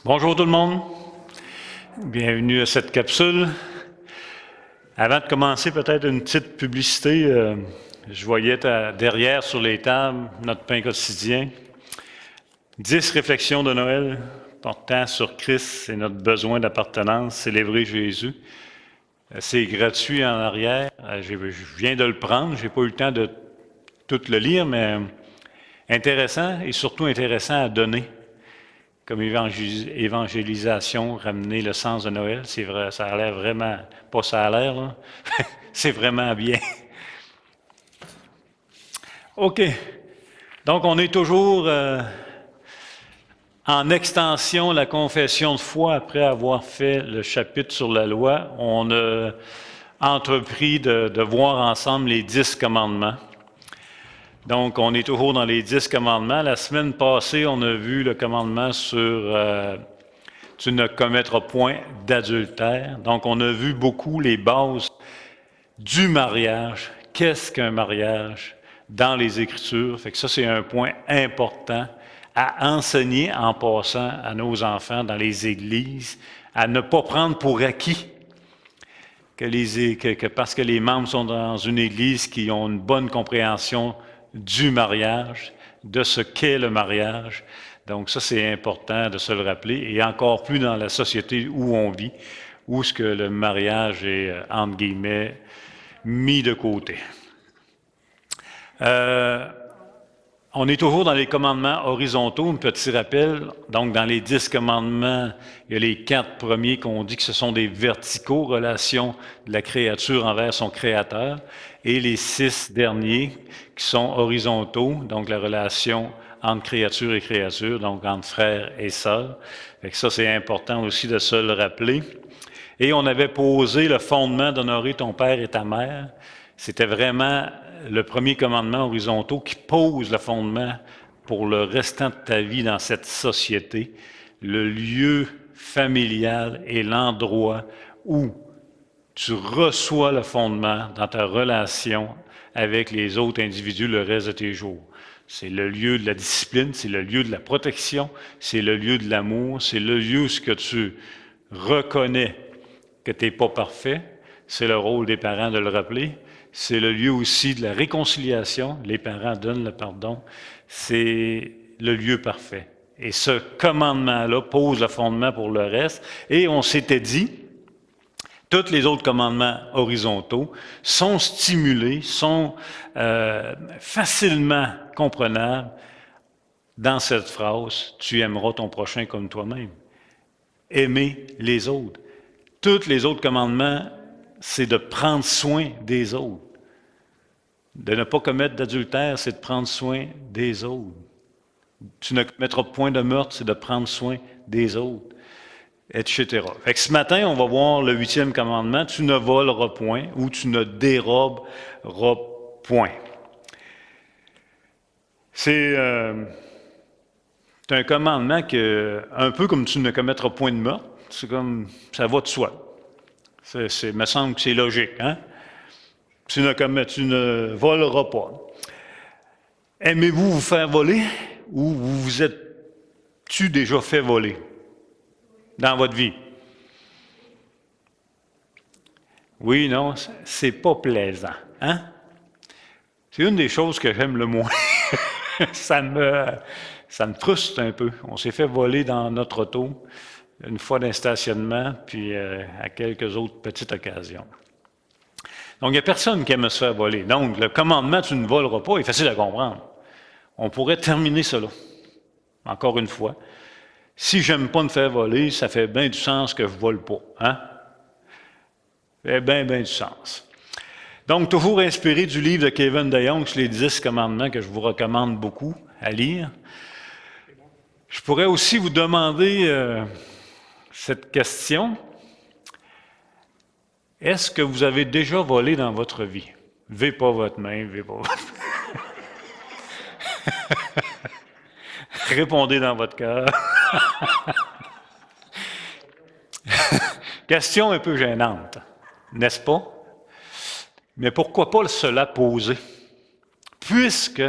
Bonjour tout le monde, bienvenue à cette capsule. Avant de commencer, peut-être une petite publicité. Je voyais derrière sur les tables notre pain quotidien. 10 réflexions de Noël portant sur Christ et notre besoin d'appartenance, célébrer Jésus. C'est gratuit en arrière. Je viens de le prendre, je n'ai pas eu le temps de tout le lire, mais intéressant et surtout intéressant à donner. Comme évangélisation, ramener le sens de Noël, c'est vrai, ça a l'air vraiment, pas ça a l'air, là, c'est vraiment bien. OK. Donc, on est toujours en extension la confession de foi après avoir fait le chapitre sur la loi. On a entrepris de voir ensemble les 10 commandements. Donc, on est toujours dans les 10 commandements. La semaine passée, on a vu le commandement sur « Tu ne commettras point d'adultère ». Donc, on a vu beaucoup les bases du mariage. Qu'est-ce qu'un mariage dans les Écritures? Fait que ça, c'est un point important à enseigner en passant à nos enfants dans les églises, à ne pas prendre pour acquis que parce que les membres sont dans une église qui ont une bonne compréhension du mariage, de ce qu'est le mariage. Donc ça, c'est important de se le rappeler, et encore plus dans la société où on vit, où ce que le mariage est, entre guillemets, mis de côté. On est toujours dans les commandements horizontaux, un petit rappel. Donc, dans les 10 commandements, il y a les 4 premiers qu'on dit que ce sont des verticaux, relation de la créature envers son créateur, et les 6 derniers qui sont horizontaux, donc la relation entre créature et créature, donc entre frères et sœurs. Fait que ça, c'est important aussi de se le rappeler. Et on avait posé le fondement d'honorer ton père et ta mère. C'était vraiment le premier commandement horizontal qui pose le fondement pour le restant de ta vie dans cette société. Le lieu familial est l'endroit où tu reçois le fondement dans ta relation avec les autres individus le reste de tes jours. C'est le lieu de la discipline, c'est le lieu de la protection, c'est le lieu de l'amour, c'est le lieu où ce que tu reconnais que tu n'es pas parfait. C'est le rôle des parents de le rappeler. C'est le lieu aussi de la réconciliation. Les parents donnent le pardon. C'est le lieu parfait. Et ce commandement-là pose le fondement pour le reste. Et on s'était dit, tous les autres commandements horizontaux sont stimulés, sont facilement comprenables dans cette phrase « Tu aimeras ton prochain comme toi-même ». Aimer les autres. Tous les autres commandements, c'est de prendre soin des autres. De ne pas commettre d'adultère, c'est de prendre soin des autres. Tu ne commettras point de meurtre, c'est de prendre soin des autres, etc. Fait que ce matin, on va voir le 8e commandement, tu ne voleras point ou tu ne déroberas point. C'est un commandement un peu comme tu ne commettras point de meurtre, c'est comme, ça va de soi. Me semble que c'est logique, hein? Tu ne voleras pas. Aimez-vous vous faire voler ou vous êtes-tu déjà fait voler dans votre vie? Oui, non, c'est pas plaisant, hein? C'est une des choses que j'aime le moins. ça me frustre un peu. On s'est fait voler dans notre auto une fois d'un stationnement, puis à quelques autres petites occasions. Donc, il n'y a personne qui aime se faire voler. Donc, le commandement « tu ne voleras pas » est facile à comprendre. On pourrait terminer cela. Encore une fois. Si j'aime pas me faire voler, ça fait bien du sens que je ne vole pas. Hein? Ça fait bien du sens. Donc, toujours inspiré du livre de Kevin DeYoung sur les 10 commandements que je vous recommande beaucoup à lire. Je pourrais aussi vous demander cette question. Est-ce que vous avez déjà volé dans votre vie? Levez pas votre main, levez pas votre main. Répondez dans votre cœur. Question un peu gênante, n'est-ce pas? Mais pourquoi pas se la poser? Puisque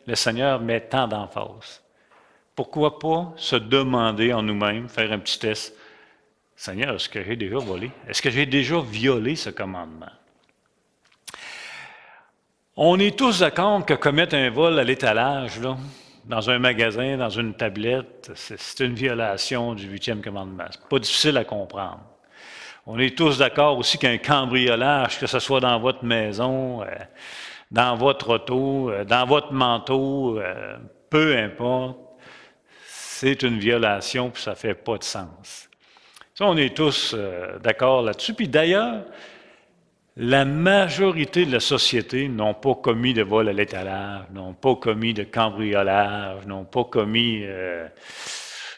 le Seigneur met tant d'emphase. pourquoi pas se demander en nous-mêmes, faire un petit test. Seigneur, est-ce que j'ai déjà volé? Est-ce que j'ai déjà violé ce commandement? On est tous d'accord que commettre un vol à l'étalage, là, dans un magasin, dans une tablette, c'est une violation du 8e commandement. C'est pas difficile à comprendre. On est tous d'accord aussi qu'un cambriolage, que ce soit dans votre maison, dans votre auto, dans votre manteau, peu importe, c'est une violation, puis ça ne fait pas de sens. Ça, on est tous d'accord là-dessus. Puis d'ailleurs, la majorité de la société n'ont pas commis de vol à l'étalage, n'ont pas commis de cambriolage, n'ont pas commis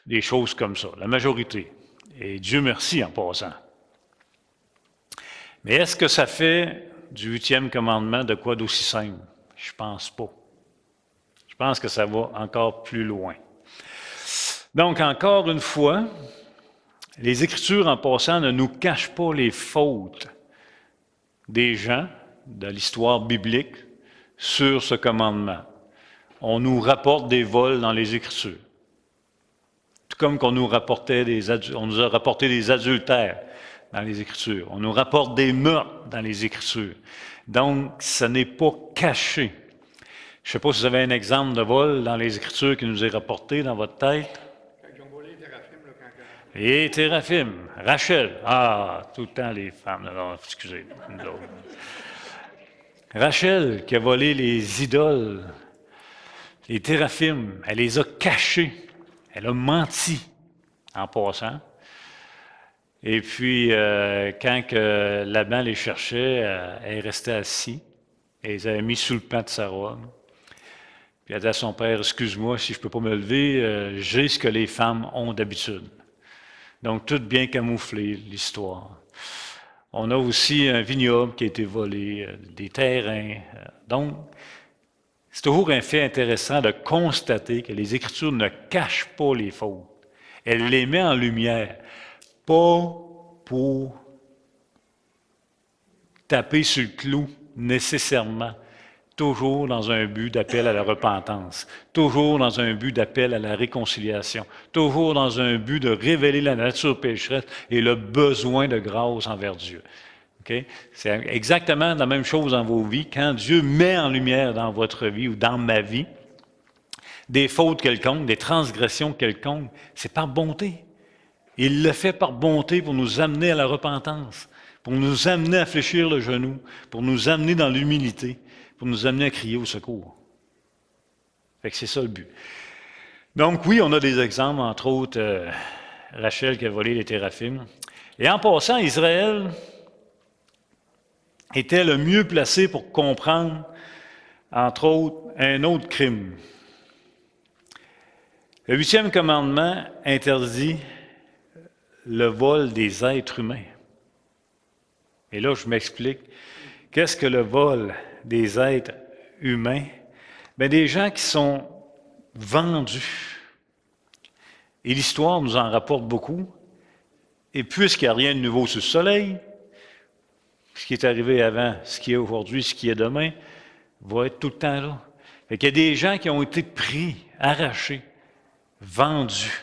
des choses comme ça. La majorité. Et Dieu merci en passant. Mais est-ce que ça fait du 8e commandement de quoi d'aussi simple? Je pense pas. Je pense que ça va encore plus loin. Donc, encore une fois, les Écritures, en passant, ne nous cachent pas les fautes des gens de l'histoire biblique sur ce commandement. On nous rapporte des vols dans les Écritures. Tout comme qu'on nous on nous a rapporté des adultères dans les Écritures. On nous rapporte des meurtres dans les Écritures. Donc, ce n'est pas caché. Je ne sais pas si vous avez un exemple de vol dans les Écritures qui nous est rapporté dans votre tête. Et Téraphim, Rachel. Ah, tout le temps les femmes. Non, excusez. Rachel qui a volé les idoles, les Téraphim, elle les a cachés. Elle a menti en passant. Et puis, quand Laban les cherchait, elle restait assise. Elle les avait mis sous le pan de sa robe. Puis elle a dit à son père, « Excuse-moi si je ne peux pas me lever, j'ai ce que les femmes ont d'habitude. » Donc, tout bien camouflé, l'histoire. On a aussi un vignoble qui a été volé, des terrains. Donc, c'est toujours un fait intéressant de constater que les Écritures ne cachent pas les fautes. Elles les mettent en lumière, pas pour taper sur le clou nécessairement, toujours dans un but d'appel à la repentance, toujours dans un but d'appel à la réconciliation, toujours dans un but de révéler la nature pécheresse et le besoin de grâce envers Dieu. Okay? C'est exactement la même chose dans vos vies. Quand Dieu met en lumière dans votre vie ou dans ma vie des fautes quelconques, des transgressions quelconques, c'est par bonté. Il le fait par bonté pour nous amener à la repentance, pour nous amener à fléchir le genou, pour nous amener dans l'humilité, pour nous amener à crier au secours. Fait que c'est ça le but. Donc oui, on a des exemples, entre autres Rachel qui a volé les Téraphim. Et en passant, Israël était le mieux placé pour comprendre, entre autres, un autre crime. Le 8e commandement interdit le vol des êtres humains. Et là, je m'explique. Qu'est-ce que le vol des êtres humains? Bien, des gens qui sont vendus. Et l'histoire nous en rapporte beaucoup. Et puisqu'il n'y a rien de nouveau sous le soleil, ce qui est arrivé avant, ce qui est aujourd'hui, ce qui est demain, va être tout le temps là. Fait qu'il y a des gens qui ont été pris, arrachés, vendus.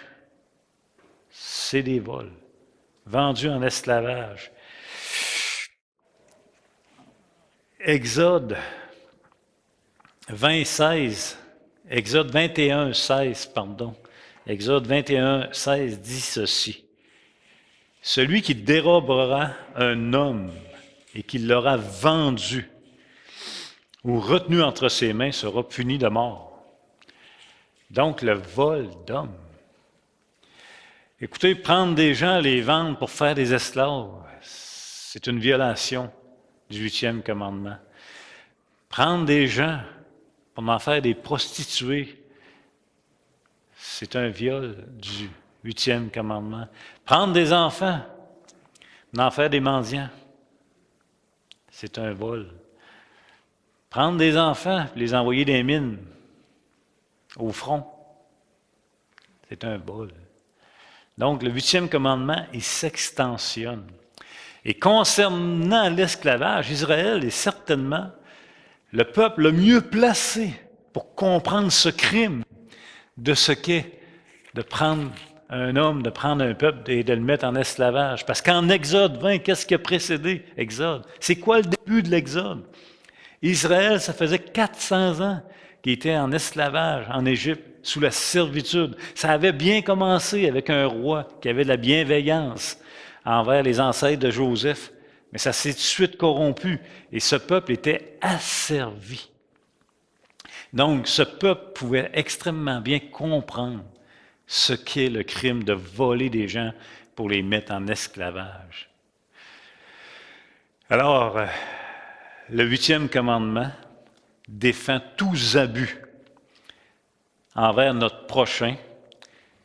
C'est des vols. Vendus en esclavage. Exode 21, 16, pardon. Exode 21, 16 dit ceci. Celui qui dérobera un homme et qui l'aura vendu ou retenu entre ses mains sera puni de mort. Donc, le vol d'hommes. Écoutez, prendre des gens, les vendre pour faire des esclaves, c'est une violation du 8e commandement. Prendre des gens pour en faire des prostituées, c'est un viol du 8e commandement. Prendre des enfants, en faire des mendiants, c'est un vol. Prendre des enfants et les envoyer des mines au front, c'est un vol. Donc, le 8e commandement, il s'extensionne. Et concernant l'esclavage, Israël est certainement le peuple le mieux placé pour comprendre ce crime de ce qu'est de prendre un homme, de prendre un peuple et de le mettre en esclavage. Parce qu'en Exode 20, qu'est-ce qui a précédé Exode? C'est quoi le début de l'Exode? Israël, ça faisait 400 ans qu'il était en esclavage en Égypte, sous la servitude. Ça avait bien commencé avec un roi qui avait de la bienveillance envers les ancêtres de Joseph, mais ça s'est tout de suite corrompu et ce peuple était asservi. Donc, ce peuple pouvait extrêmement bien comprendre ce qu'est le crime de voler des gens pour les mettre en esclavage. Alors, le 8e commandement défend tous abus envers notre prochain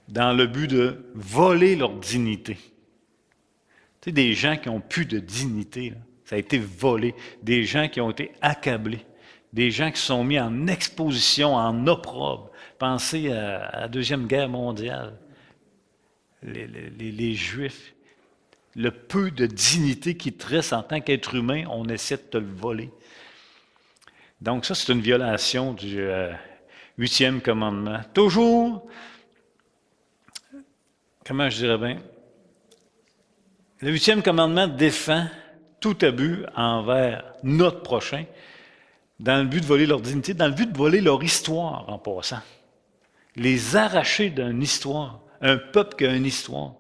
dans le but de voler leur dignité. Tu sais, des gens qui n'ont plus de dignité, là, ça a été volé. Des gens qui ont été accablés. Des gens qui sont mis en exposition, en opprobre. Pensez à la Deuxième Guerre mondiale. Les Juifs. Le peu de dignité qui te reste en tant qu'être humain, on essaie de te le voler. Donc ça, c'est une violation du 8e commandement. Toujours, comment je dirais bien, le 8e commandement défend tout abus envers notre prochain dans le but de voler leur dignité, dans le but de voler leur histoire en passant. Les arracher d'une histoire, un peuple qui a une histoire,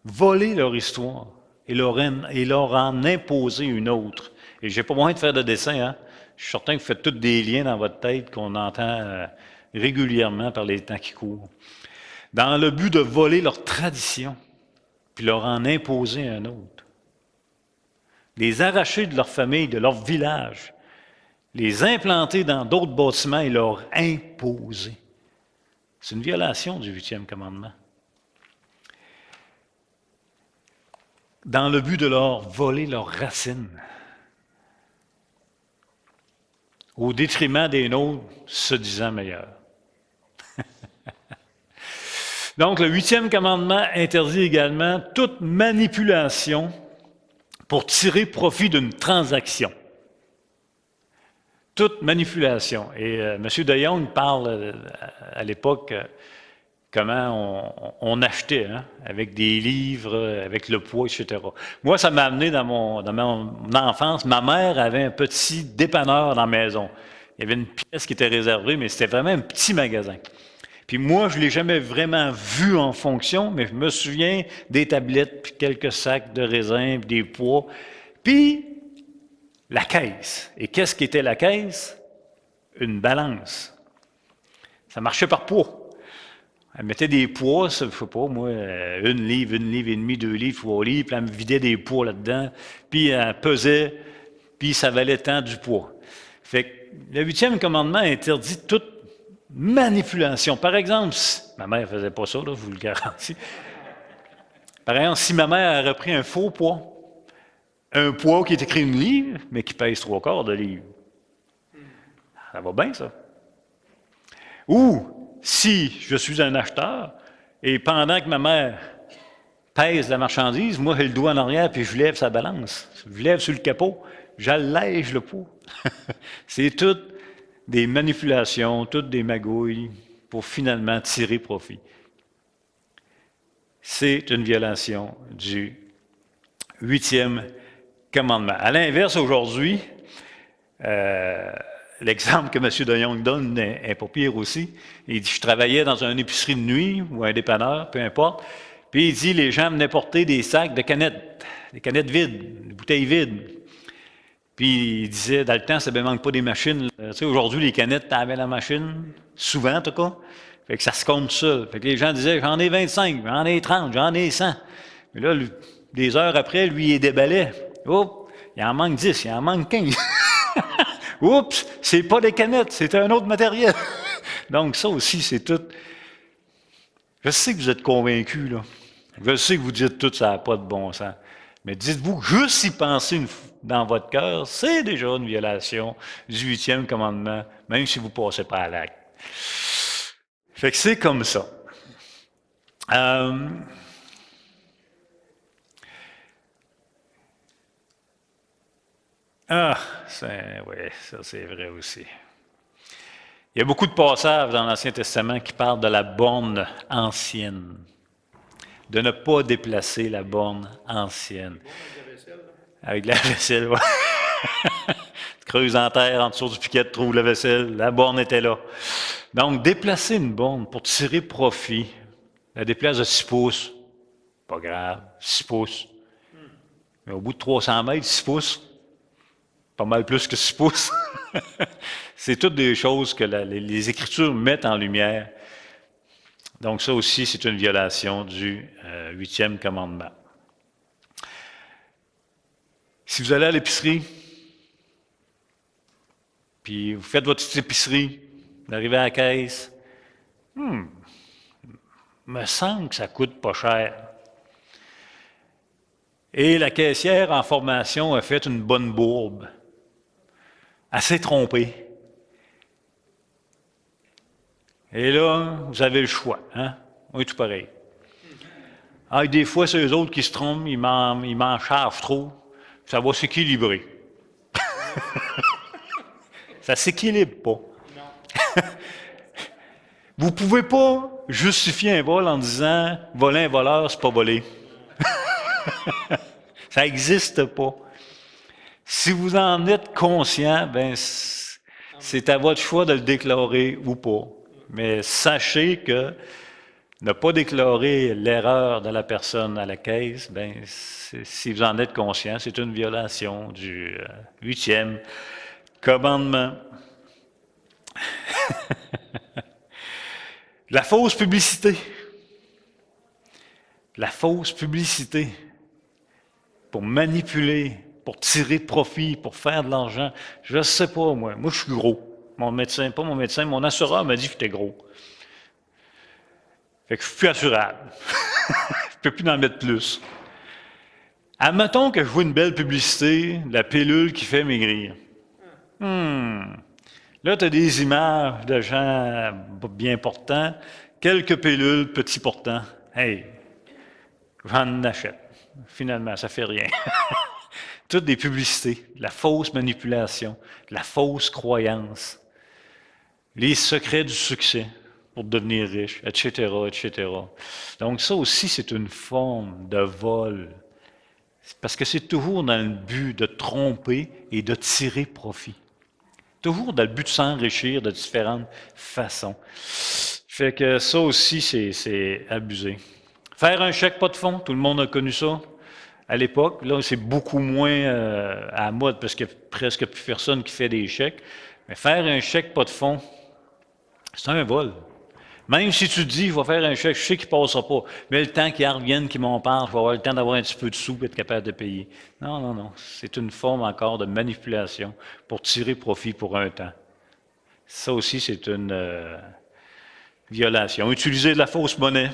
voler leur histoire et leur en imposer une autre. Et je n'ai pas moyen de faire de dessin, hein? Je suis certain que vous faites tous des liens dans votre tête qu'on entend régulièrement par les temps qui courent. Dans le but de voler leur tradition, puis leur en imposer un autre. Les arracher de leur famille, de leur village, les implanter dans d'autres bâtiments et leur imposer. C'est une violation du 8e commandement. Dans le but de leur voler leurs racines, au détriment des nôtres, se disant meilleurs. Donc, le 8e commandement interdit également toute manipulation pour tirer profit d'une transaction. Toute manipulation. Et M. De Jong parle à l'époque comment on achetait, hein, avec des livres, avec le poids, etc. Moi, ça m'a amené dans mon enfance. Ma mère avait un petit dépanneur dans la maison. Il y avait une pièce qui était réservée, mais c'était vraiment un petit magasin. Puis moi, je ne l'ai jamais vraiment vu en fonction, mais je me souviens des tablettes, puis quelques sacs de raisins, puis des pois. Puis la caisse. Et qu'est-ce qu'était la caisse? Une balance. Ça marchait par poids. Elle mettait des poids, je ne sais pas, moi, 1 livre et demi, 2 livres, 3 livres, puis elle me vidait des poids là-dedans, puis elle pesait, puis ça valait tant du poids. Fait que le 8e commandement interdit toute manipulation. Par exemple, ma mère ne faisait pas ça, là, je vous le garantis. Par exemple, si ma mère a repris un faux poids, un poids qui est écrit 1 livre, mais qui pèse 3/4 de livre. Ça va bien, ça. Ou, si je suis un acheteur, et pendant que ma mère pèse la marchandise, moi, j'ai le doigt en arrière, puis je lève sa balance. Je lève sur le capot, j'allège le poids. C'est toutes des manipulations, toutes des magouilles pour finalement tirer profit. C'est une violation du 8e commandement. À l'inverse, aujourd'hui, l'exemple que M. De Jong donne est pas pire aussi. Il dit, je travaillais dans une épicerie de nuit ou un dépanneur, peu importe. Puis il dit, les gens venaient porter des sacs de canettes, des canettes vides, des bouteilles vides. Puis il disait, dans le temps, ça ne manque pas des machines. Tu sais, aujourd'hui, les canettes, tu avais la machine, souvent en tout cas. Fait que ça se compte ça. Fait que les gens disaient, j'en ai 25, j'en ai 30, j'en ai 100. Mais là, des heures après, lui, il déballait. Oups, il en manque 10, il en manque 15. Oups, c'est pas des canettes, c'est un autre matériel. Donc ça aussi, c'est tout. Je sais que vous êtes convaincus, là. Je sais que vous dites tout, ça n'a pas de bon sens. Mais dites-vous, juste y penser dans votre cœur, c'est déjà une violation du 8e commandement, même si vous ne passez pas à l'acte. Fait que c'est comme ça. Oui, ça c'est vrai aussi. Il y a beaucoup de passages dans l'Ancien Testament qui parlent de la borne ancienne, de ne pas déplacer la borne ancienne. Avec la vaisselle, ouais. Tu creuses en terre, en dessous du piquet, tu trouves la vaisselle, la borne était là. Donc, déplacer une borne pour tirer profit, la déplace de 6 pouces, pas grave, 6 pouces. Mais au bout de 300 mètres, 6 pouces, pas mal plus que 6 pouces. C'est toutes des choses que les Écritures mettent en lumière. Donc ça aussi, c'est une violation du 8e commandement. Si vous allez à l'épicerie, puis vous faites votre petite épicerie, vous arrivez à la caisse, me semble que ça coûte pas cher. Et la caissière en formation a fait une bonne bourbe. Elle s'est trompée. Et là, vous avez le choix, hein? Oui, tout pareil. Ah, des fois, c'est eux autres qui se trompent, ils m'en chargent trop. Ça va s'équilibrer. Ça ne s'équilibre pas. Vous ne pouvez pas justifier un vol en disant « voler un voleur, c'est pas voler ». Ça n'existe pas. Si vous en êtes conscient, ben c'est à votre choix de le déclarer ou pas. Mais sachez que ne pas déclarer l'erreur de la personne à la caisse, ben si vous en êtes conscient, c'est une violation du 8e commandement. La fausse publicité. La fausse publicité pour manipuler, pour tirer profit, pour faire de l'argent. Je ne sais pas, moi. Moi, je suis gros. Mon médecin, pas mon médecin, mon assureur m'a dit que j'étais gros. Fait que je suis plus assurable. Je ne peux plus en mettre plus. Admettons que je vois une belle publicité, la pilule qui fait maigrir. Là, tu as des images de gens bien portants, quelques pilules, petits portants. Hey, j'en achète. Finalement, ça fait rien. Toutes des publicités, la fausse manipulation, la fausse croyance, les secrets du succès pour devenir riche, etc., etc. Donc ça aussi, c'est une forme de vol. Parce que c'est toujours dans le but de tromper et de tirer profit. Toujours dans le but de s'enrichir de différentes façons. Fait que ça aussi, c'est abusé. Faire un chèque pas de fonds, tout le monde a connu ça à l'époque. Là, c'est beaucoup moins à la mode parce qu'il n'y a presque plus personne qui fait des chèques. Mais faire un chèque pas de fonds, c'est un vol. Même si tu te dis, je vais faire un chèque, je sais qu'il ne passera pas. Mais le temps qu'ils reviennent, qu'ils m'en parlent, je vais avoir le temps d'avoir un petit peu de sous et être capable de payer. Non, non, non. C'est une forme encore de manipulation pour tirer profit pour un temps. Ça aussi, c'est une violation. Utiliser de la fausse monnaie,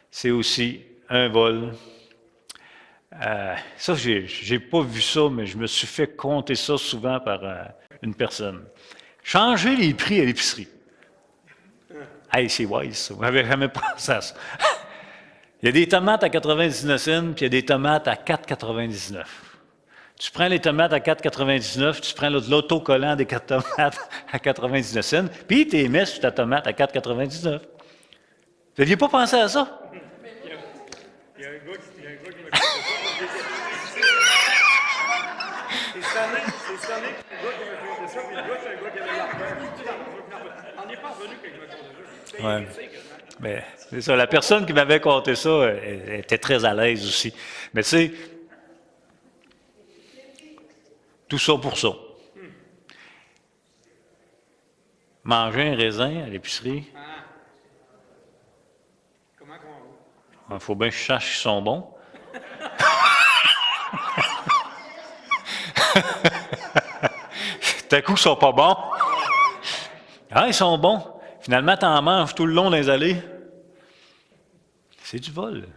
c'est aussi un vol. Ça, j'ai pas vu ça, mais je me suis fait compter ça souvent par une personne. Changer les prix à l'épicerie. Hey, c'est wise, vous n'avez jamais pensé à ça. Il y a des tomates à 99 cents, puis il y a des tomates à 4,99. Tu prends les tomates à 4,99, tu prends l'autocollant des tomates à 99 cents, puis tu les mets sur ta tomate à 4,99. Vous n'aviez pas pensé à ça? Il y a un gars qui m'a dit ça. C'est cette année, le gars qui m'a fait ça, puis le gars, c'est un gars qui avait l'argent. On n'est pas revenu quand il m'a conté ça. Ouais. Mais c'est ça, la personne qui m'avait conté ça elle était très à l'aise aussi. Mais tu sais, tout ça pour ça. Manger un raisin à l'épicerie. Comment qu'on... Il faut bien que je sache qu'ils sont bons. Tout à coup, ils sont pas bons. Ah, ils sont bons. Finalement, tu en manges tout le long des allées. C'est du vol.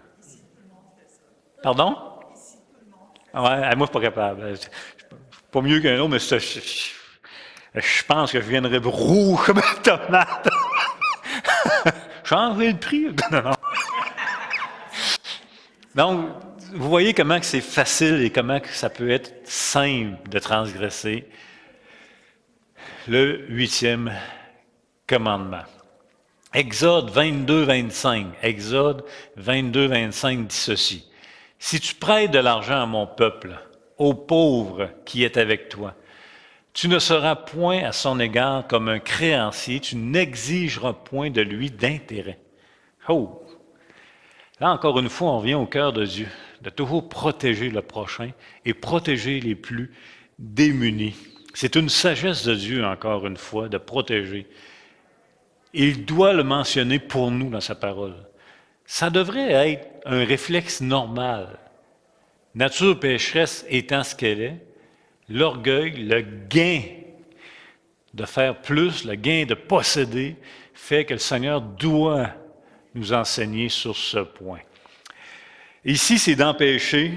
Pardon? Ouais, moi, je suis pas capable. Pas mieux qu'un autre, mais je pense que je viendrais rouge comme une tomate. Changer le prix? Non, non. Donc, vous voyez comment que c'est facile et comment que ça peut être simple de transgresser le 8e commandement. Exode 22, 25. Exode 22, 25 dit ceci. « Si tu prêtes de l'argent à mon peuple, au pauvre qui est avec toi, tu ne seras point à son égard comme un créancier, tu n'exigeras point de lui d'intérêt. » Oh! Là, encore une fois, on revient au cœur de Dieu, de toujours protéger le prochain et protéger les plus démunis. C'est une sagesse de Dieu, encore une fois, de protéger. Il doit le mentionner pour nous dans sa parole. Ça devrait être un réflexe normal. Nature pécheresse étant ce qu'elle est, l'orgueil, le gain de faire plus, le gain de posséder, fait que le Seigneur doit nous enseigner sur ce point. Ici, c'est d'empêcher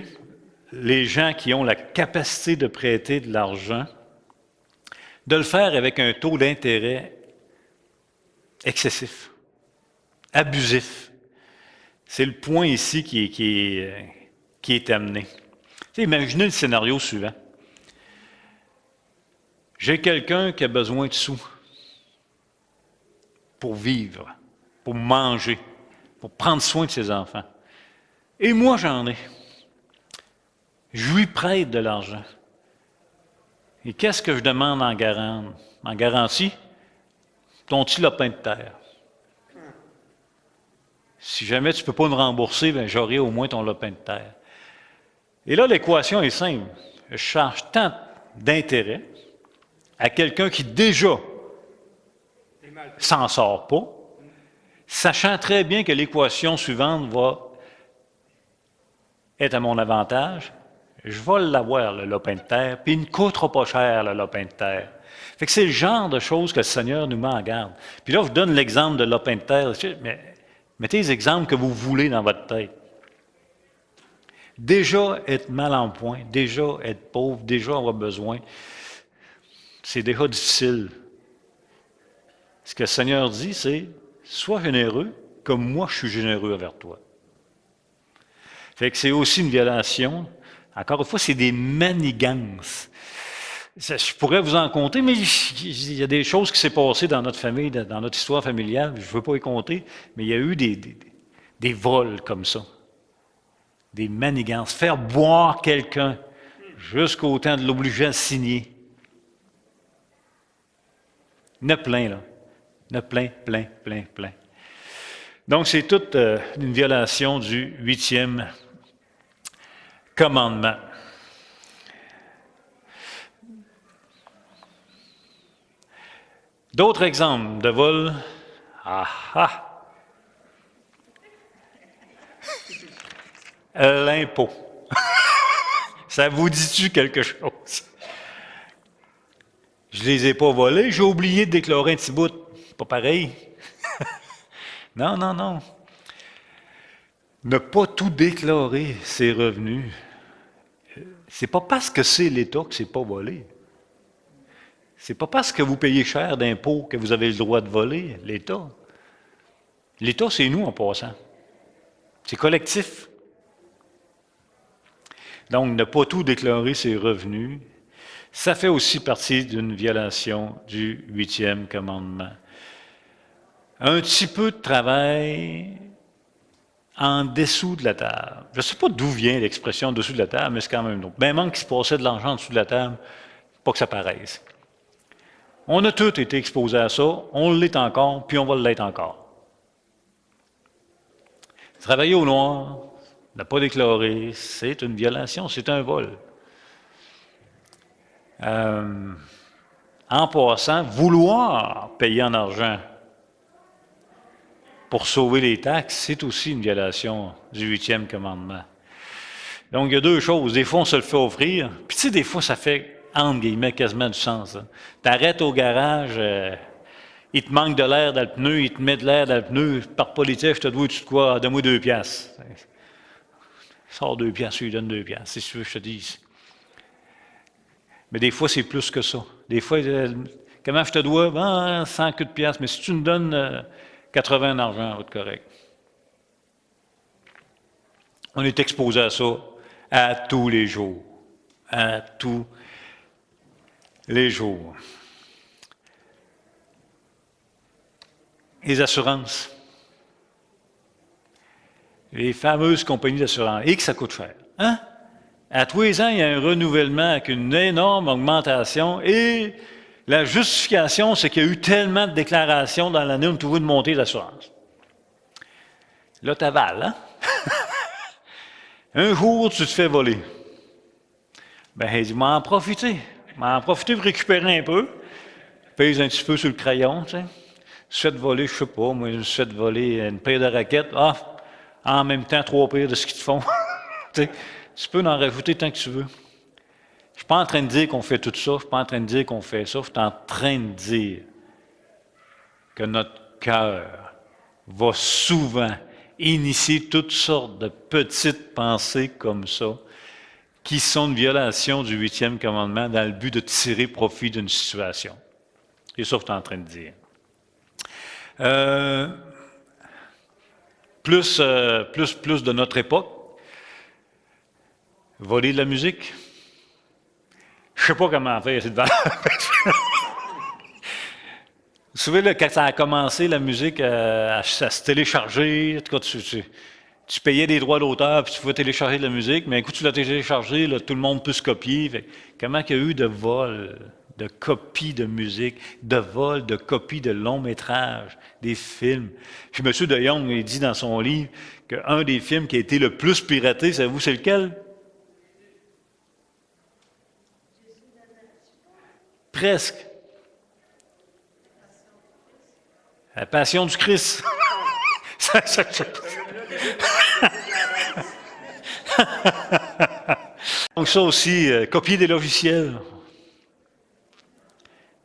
les gens qui ont la capacité de prêter de l'argent de le faire avec un taux d'intérêt excessif, abusif. C'est le point ici qui est amené. Imaginez le scénario suivant. J'ai quelqu'un qui a besoin de sous pour vivre, pour manger, pour prendre soin de ses enfants. Et moi, j'en ai. Je lui prête de l'argent. Et qu'est-ce que je demande en garantie? En garantie? Ton petit lopin de terre. Si jamais tu ne peux pas me rembourser, ben j'aurai au moins ton lopin de terre. Et là, l'équation est simple. Je charge tant d'intérêt à quelqu'un qui déjà s'en sort pas, sachant très bien que l'équation suivante va être à mon avantage, je vais l'avoir, le lopin de terre, puis il ne coûtera pas cher, le lopin de terre. Fait que c'est le genre de choses que le Seigneur nous met en garde. Puis là, je vous donne l'exemple de lopin de terre. Mais mettez les exemples que vous voulez dans votre tête. Déjà être mal en point, déjà être pauvre, déjà avoir besoin, c'est déjà difficile. Ce que le Seigneur dit, c'est « Sois généreux comme moi je suis généreux envers toi ». Fait que c'est aussi une violation. Encore une fois, c'est des manigances. Je pourrais vous en compter, mais il y a des choses qui s'est passées dans notre famille, dans notre histoire familiale, je ne veux pas y compter, mais il y a eu des vols comme ça. Des manigances. Faire boire quelqu'un jusqu'au temps de l'obliger à signer. Il y en a plein, là. Il y en a plein. Donc, c'est toute une violation du 8e commandement. D'autres exemples de vol. L'impôt. Ça vous dit-tu quelque chose? Je ne les ai pas volés, j'ai oublié de déclarer un petit bout. Pas pareil. Non. Ne pas tout déclarer ses revenus. C'est pas parce que c'est l'État que c'est pas volé. C'est pas parce que vous payez cher d'impôts que vous avez le droit de voler l'État. L'État, c'est nous en passant. C'est collectif. Donc, ne pas tout déclarer ses revenus, ça fait aussi partie d'une violation du 8e commandement. Un petit peu de travail en dessous de la table. Je ne sais pas d'où vient l'expression en dessous de la table, mais c'est quand même autre. Ben, manque qu'il se passait de l'argent en dessous de la table, pas que ça paraisse. On a tous été exposés à ça, on l'est encore, puis on va l'être encore. Travailler au noir, ne pas déclarer, c'est une violation, c'est un vol. En passant, vouloir payer en argent pour sauver les taxes, c'est aussi une violation du 8e commandement. Donc, il y a deux choses. Des fois, on se le fait offrir, puis tu sais, des fois, ça fait, entre guillemets, quasiment du sens. Tu arrêtes au garage, il te manque de l'air dans le pneu, il te met de l'air dans le pneu, par politesse, je te dois, tu de quoi? Donne-moi 2 piastres. Sors 2 piastres, tu lui donnes 2 piastres, c'est ce que je te dis. Mais des fois, c'est plus que ça. Des fois, comment je te dois? 100 coups de piastres, mais si tu me donnes 80 d'argent, ça va être correct. On est exposé à ça à tous les jours. À tous les jours. Les assurances. Les fameuses compagnies d'assurance. Et que ça coûte cher. Hein? À tous les ans, il y a un renouvellement avec une énorme augmentation et la justification, c'est qu'il y a eu tellement de déclarations dans l'année où tu veux de monter l'assurance. Là, tu avales, hein? Un jour, tu te fais voler. Ben, il dit, m'en profiter. M'en profiter pour récupérer un peu. Pèse un petit peu sur le crayon, tu sais. Je suis fait voler, je sais pas, moi, je me suis fait voler une paire de raquettes. Ah, en même temps, 3 paires de ce qu'ils te font. Tu sais, tu peux en rajouter tant que tu veux. Je ne suis pas en train de dire qu'on fait tout ça, je ne suis pas en train de dire qu'on fait ça, je suis en train de dire que notre cœur va souvent initier toutes sortes de petites pensées comme ça, qui sont une violation du 8e commandement dans le but de tirer profit d'une situation. C'est ça que je suis en train de dire. Plus de notre époque, voler de la musique. Je ne sais pas comment faire, c'est devant. Vous savez, là, quand ça a commencé, la musique à se télécharger, en tout cas, tu payais des droits d'auteur, puis tu pouvais télécharger de la musique, mais un coup, tu l'as téléchargé, là, tout le monde peut se copier. Fait, comment il y a eu de vols, de copies de musique, de vols, de copies de longs métrages, des films? Puis M. de Jong, il dit dans son livre qu'un des films qui a été le plus piraté, savez-vous, c'est lequel? Presque. La Passion du Christ. Donc ça aussi, copier des logiciels.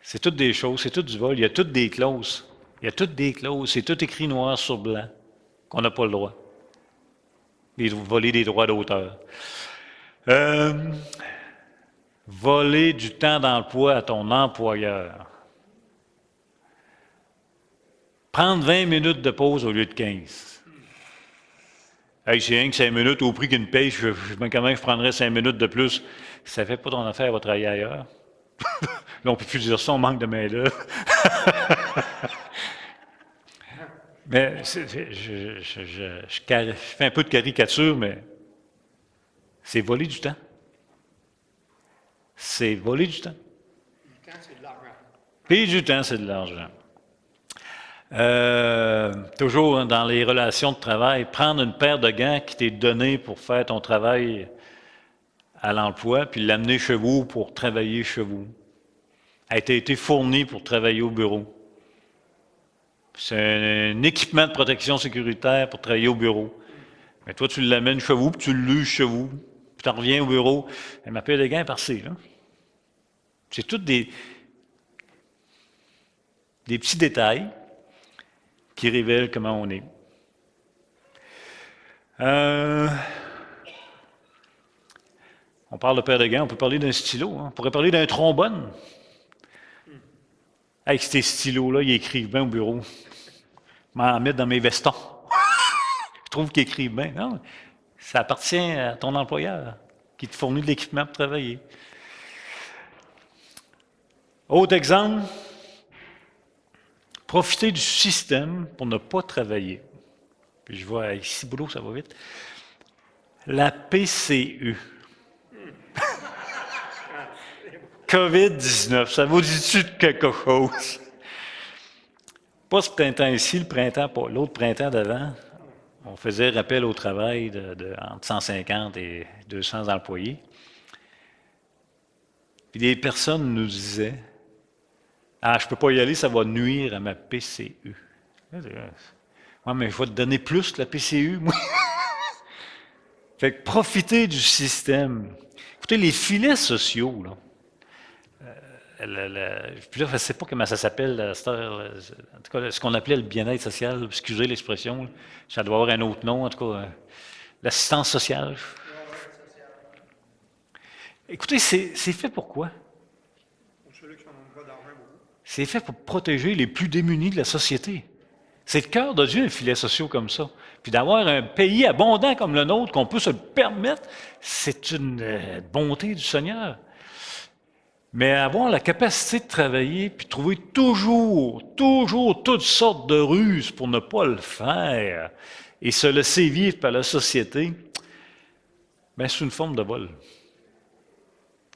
C'est toutes des choses, c'est tout du vol. Il y a toutes des clauses. Il y a toutes des clauses. C'est tout écrit noir sur blanc qu'on n'a pas le droit. Voler des droits d'auteur. Voler du temps d'emploi à ton employeur. Prendre 20 minutes de pause au lieu de 15. Hey, c'est rien que 5 minutes au prix qu'une paye, quand même, je prendrais 5 minutes de plus. Ça ne fait pas ton affaire, va travailler ailleurs. Là, on ne peut plus dire ça, on manque de main-d'œuvre. Mais je fais un peu de caricature, mais c'est voler du temps. C'est voler du temps. Du temps, c'est de l'argent. Puis du temps, c'est de l'argent. Toujours dans les relations de travail, prendre une paire de gants qui t'est donnée pour faire ton travail à l'emploi, puis l'amener chez vous pour travailler chez vous. Elle t'a été fournie pour travailler au bureau. C'est un équipement de protection sécuritaire pour travailler au bureau. Mais toi, tu l'amènes chez vous, puis tu l'uses chez vous, puis tu reviens au bureau. Et ma paire de gants est par-ci, là. C'est tous des petits détails qui révèlent comment on est. On parle de paire de gants, on peut parler d'un stylo, hein. On pourrait parler d'un trombone. Avec ces stylos-là, ils écrivent bien au bureau. Je m'en mettre dans mes vestons. Je trouve qu'ils écrivent bien. Non, ça appartient à ton employeur qui te fournit de l'équipement pour travailler. Autre exemple, profiter du système pour ne pas travailler. Puis je vois ici, boulot, ça va vite. La PCU. COVID-19, ça vous dit-tu de quelque chose? Pas ce printemps ici, le printemps, pas l'autre printemps d'avant. On faisait rappel au travail entre 150 et 200 employés. Puis des personnes nous disaient, « Ah, je ne peux pas y aller, ça va nuire à ma PCU. » Ouais, mais je vais te donner plus que la PCU, moi. Fait que profiter du système. Écoutez, les filets sociaux, là. Puis là, je ne sais pas comment ça s'appelle, en tout cas, ce qu'on appelait le bien-être social, excusez l'expression, là. Ça doit avoir un autre nom, en tout cas, l'assistance sociale. Écoutez, c'est fait pour quoi? Pour ceux qui n'ont pas d'argent beaucoup. C'est fait pour protéger les plus démunis de la société. C'est le cœur de Dieu, un filet social comme ça. Puis d'avoir un pays abondant comme le nôtre, qu'on peut se le permettre, c'est une bonté du Seigneur. Mais avoir la capacité de travailler, puis trouver toujours toutes sortes de ruses pour ne pas le faire, et se laisser vivre par la société, bien, c'est une forme de vol.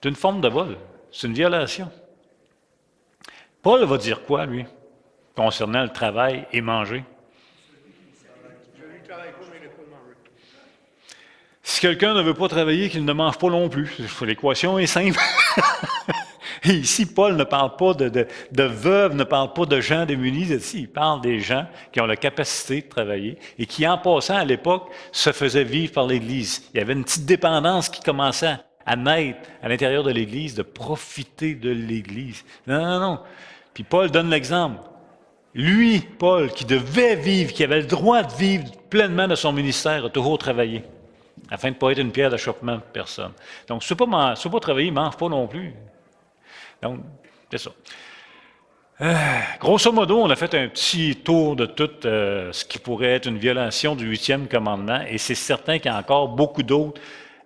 C'est une forme de vol. C'est une violation. Paul va dire quoi, lui, concernant le travail et manger? Je lui travaille pas, mais il n'a pas mangé. Si quelqu'un ne veut pas travailler, qu'il ne mange pas non plus. L'équation est simple. Et ici, Paul ne parle pas de veuves, ne parle pas de gens démunis. Ici, il parle des gens qui ont la capacité de travailler et qui, en passant à l'époque, se faisaient vivre par l'Église. Il y avait une petite dépendance qui commençait à naître à l'intérieur de l'Église, de profiter de l'Église. Non. Puis Paul donne l'exemple. Lui, Paul, qui devait vivre, qui avait le droit de vivre pleinement de son ministère, a toujours travaillé, afin de ne pas être une pierre d'achoppement de personne. Donc, si tu ne veux pas travailler, ne mange pas non plus. Donc, c'est ça. Grosso modo, on a fait un petit tour de tout ce qui pourrait être une violation du 8e commandement, et c'est certain qu'il y a encore beaucoup d'autres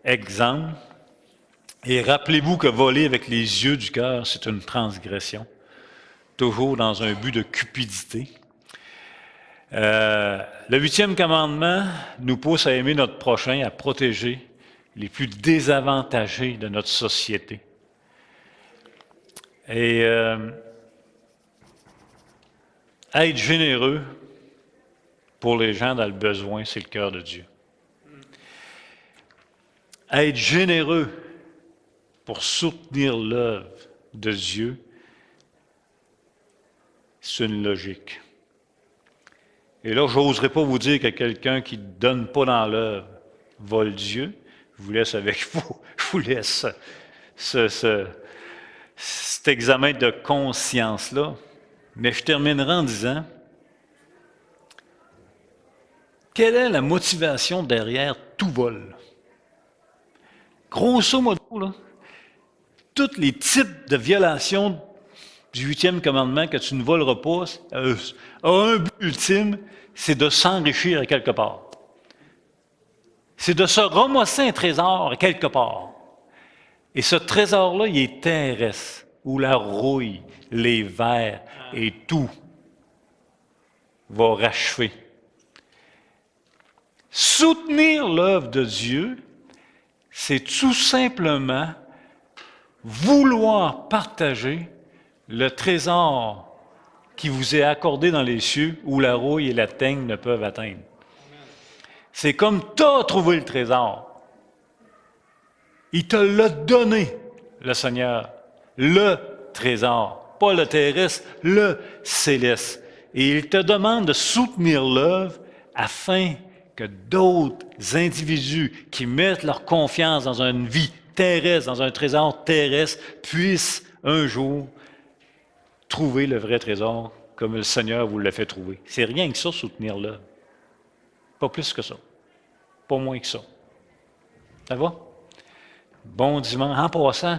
exemples. Et rappelez-vous que voler avec les yeux du cœur, c'est une transgression, toujours dans un but de cupidité. Le 8e commandement nous pousse à aimer notre prochain, à protéger les plus désavantagés de notre société. Et être généreux pour les gens dans le besoin, c'est le cœur de Dieu. Être généreux pour soutenir l'œuvre de Dieu, c'est une logique. Et là, je n'oserais pas vous dire que quelqu'un qui ne donne pas dans l'œuvre vole Dieu. Je vous laisse avec vous. Je vous laisse cet examen de conscience-là. Mais je terminerai en disant, quelle est la motivation derrière tout vol? Grosso modo, là, tous les types de violations du 8e commandement que tu ne voleras pas a un but ultime, c'est de s'enrichir à quelque part. C'est de se ramasser un trésor à quelque part. Et ce trésor-là, il est terrestre, où la rouille, les vers et tout va rachever. Soutenir l'œuvre de Dieu, c'est tout simplement vouloir partager le trésor qui vous est accordé dans les cieux où la rouille et la teigne ne peuvent atteindre. C'est comme tu as trouvé le trésor. Il te l'a donné, le Seigneur, le trésor, pas le terrestre, le céleste. Et il te demande de soutenir l'œuvre afin que d'autres individus qui mettent leur confiance dans une vie terrestre, dans un trésor terrestre, puissent un jour trouver le vrai trésor comme le Seigneur vous l'a fait trouver. C'est rien que ça, soutenir l'œuvre. Pas plus que ça. Pas moins que ça. Ça va? Bon dimanche. En passant,